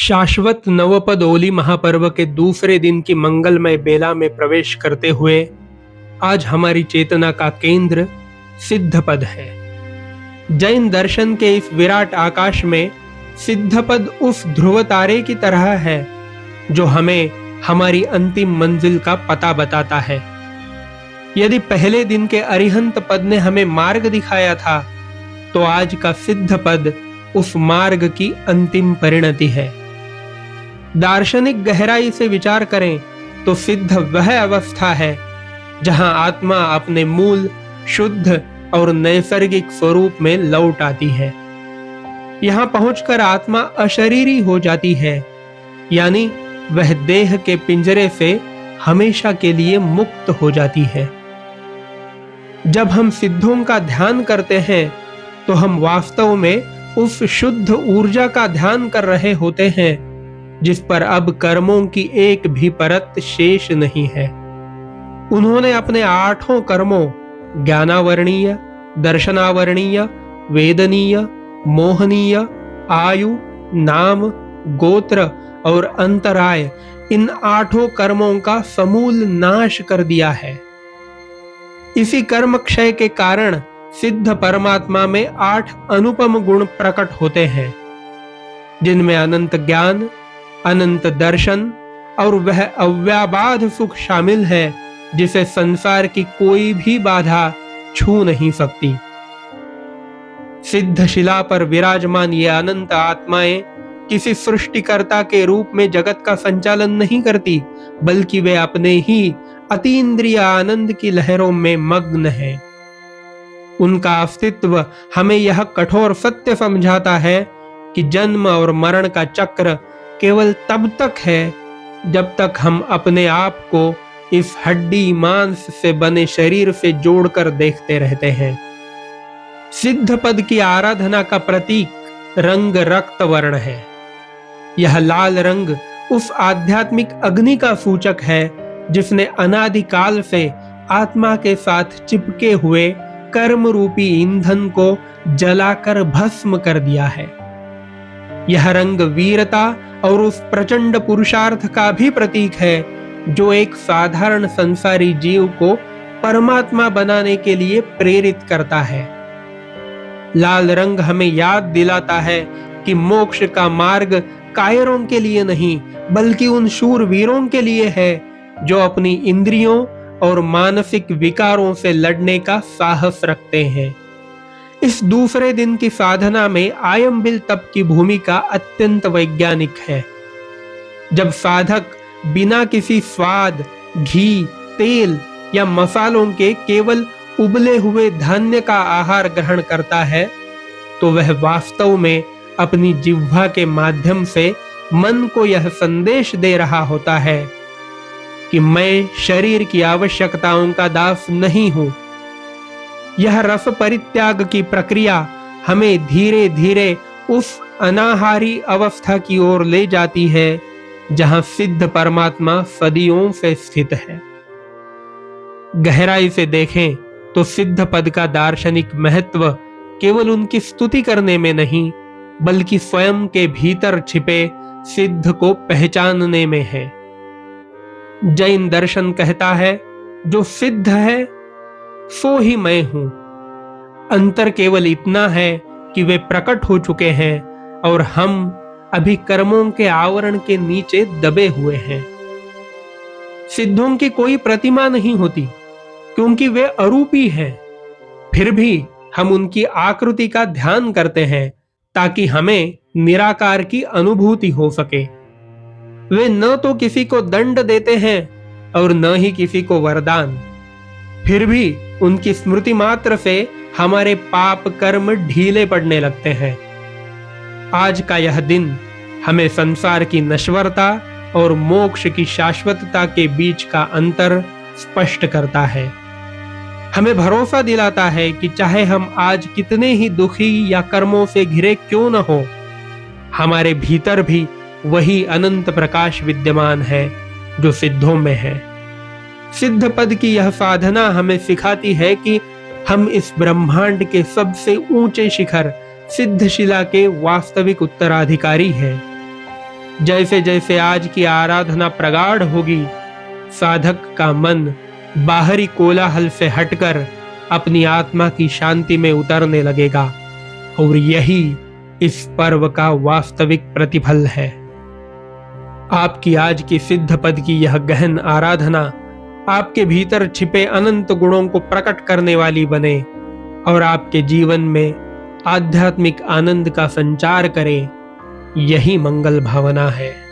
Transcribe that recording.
शाश्वत नवपद ओली महापर्व के दूसरे दिन की मंगलमय बेला में प्रवेश करते हुए आज हमारी चेतना का केंद्र सिद्धपद है। जैन दर्शन के इस विराट आकाश में सिद्धपद उस ध्रुव तारे की तरह है जो हमें हमारी अंतिम मंजिल का पता बताता है। यदि पहले दिन के अरिहंत पद ने हमें मार्ग दिखाया था, तो आज का सिद्ध पद उस मार्ग की अंतिम परिणति है। दार्शनिक गहराई से विचार करें तो सिद्ध वह अवस्था है जहां आत्मा अपने मूल शुद्ध और नैसर्गिक स्वरूप में लौट आती है। यहां पहुंचकर आत्मा अशरीरी हो जाती है, यानी वह देह के पिंजरे से हमेशा के लिए मुक्त हो जाती है। जब हम सिद्धों का ध्यान करते हैं तो हम वास्तव में उस शुद्ध ऊर्जा का ध्यान कर रहे होते हैं जिस पर अब कर्मों की एक भी परत शेष नहीं है। उन्होंने अपने आठों कर्मों ज्ञानावरणीय, दर्शनावरणीय, वेदनीय, मोहनीय, आयु, नाम, गोत्र और अंतराय, इन आठों कर्मों का समूल नाश कर दिया है। इसी कर्म क्षय के कारण सिद्ध परमात्मा में 8 अनुपम गुण प्रकट होते हैं, जिनमें अनंत ज्ञान, अनंत दर्शन और वह अव्याबाध सुख शामिल है जिसे संसार की कोई भी बाधा छू नहीं सकती। सिद्ध शिला पर विराजमान ये अनंत आत्माएं किसी सृष्टिकर्ता के रूप में जगत का संचालन नहीं करती, बल्कि वे अपने ही अतीन्द्रिय आनंद की लहरों में मग्न हैं। उनका अस्तित्व हमें यह कठोर सत्य समझाता है कि जन्म और मरण का चक्र केवल तब तक है जब तक हम अपने आप को इस हड्डी मांस से बने शरीर से जोड़कर देखते रहते हैं। सिद्ध पद की आराधना का प्रतीक रंग रक्त वर्ण है। यह लाल रंग उस आध्यात्मिक अग्नि का सूचक है जिसने अनादिकाल से आत्मा के साथ चिपके हुए कर्म रूपी ईंधन को जलाकर भस्म कर दिया है। यह रंग वीरता और उस प्रचंड पुरुषार्थ का भी प्रतीक है जो एक साधारण संसारी जीव को परमात्मा बनाने के लिए प्रेरित करता है। लाल रंग हमें याद दिलाता है कि मोक्ष का मार्ग कायरों के लिए नहीं, बल्कि उन शूरवीरों के लिए है जो अपनी इंद्रियों और मानसिक विकारों से लड़ने का साहस रखते हैं। इस दूसरे दिन की साधना में आयम्बिल तप की भूमिका अत्यंत वैज्ञानिक है। जब साधक बिना किसी स्वाद, घी, तेल या मसालों के केवल उबले हुए धान्य का आहार ग्रहण करता है, तो वह वास्तव में अपनी जिह्वा के माध्यम से मन को यह संदेश दे रहा होता है कि मैं शरीर की आवश्यकताओं का दास नहीं हूं। यह रस परित्याग की प्रक्रिया हमें धीरे धीरे उस अनाहारी अवस्था की ओर ले जाती है जहां सिद्ध परमात्मा सदियों से स्थित है। गहराई से देखें तो सिद्ध पद का दार्शनिक महत्व केवल उनकी स्तुति करने में नहीं, बल्कि स्वयं के भीतर छिपे सिद्ध को पहचानने में है। जैन दर्शन कहता है, जो सिद्ध है सो ही मैं हूं। अंतर केवल इतना है कि वे प्रकट हो चुके हैं और हम अभी कर्मों के आवरण के नीचे दबे हुए हैं। सिद्धों की कोई प्रतिमा नहीं होती क्योंकि वे अरूपी हैं। फिर भी हम उनकी आकृति का ध्यान करते हैं ताकि हमें निराकार की अनुभूति हो सके। वे न तो किसी को दंड देते हैं और न ही किसी को वरदान। फिर भी उनकी स्मृति मात्र से हमारे पाप कर्म ढीले पड़ने लगते हैं। आज का यह दिन हमें संसार की नश्वरता और मोक्ष की शाश्वतता के बीच का अंतर स्पष्ट करता है। हमें भरोसा दिलाता है कि चाहे हम आज कितने ही दुखी या कर्मों से घिरे क्यों न हो, हमारे भीतर भी वही अनंत प्रकाश विद्यमान है जो सिद्धों में है। सिद्ध पद की यह साधना हमें सिखाती है कि हम इस ब्रह्मांड के सबसे ऊंचे शिखर सिद्ध शिला के वास्तविक उत्तराधिकारी हैं। जैसे जैसे आज की आराधना प्रगाढ़ होगी, साधक का मन बाहरी कोलाहल से हटकर अपनी आत्मा की शांति में उतरने लगेगा और यही इस पर्व का वास्तविक प्रतिफल है। आपकी आज की सिद्ध पद की यह गहन आराधना आपके भीतर छिपे अनंत गुणों को प्रकट करने वाली बने और आपके जीवन में आध्यात्मिक आनंद का संचार करे। यही मंगल भावना है।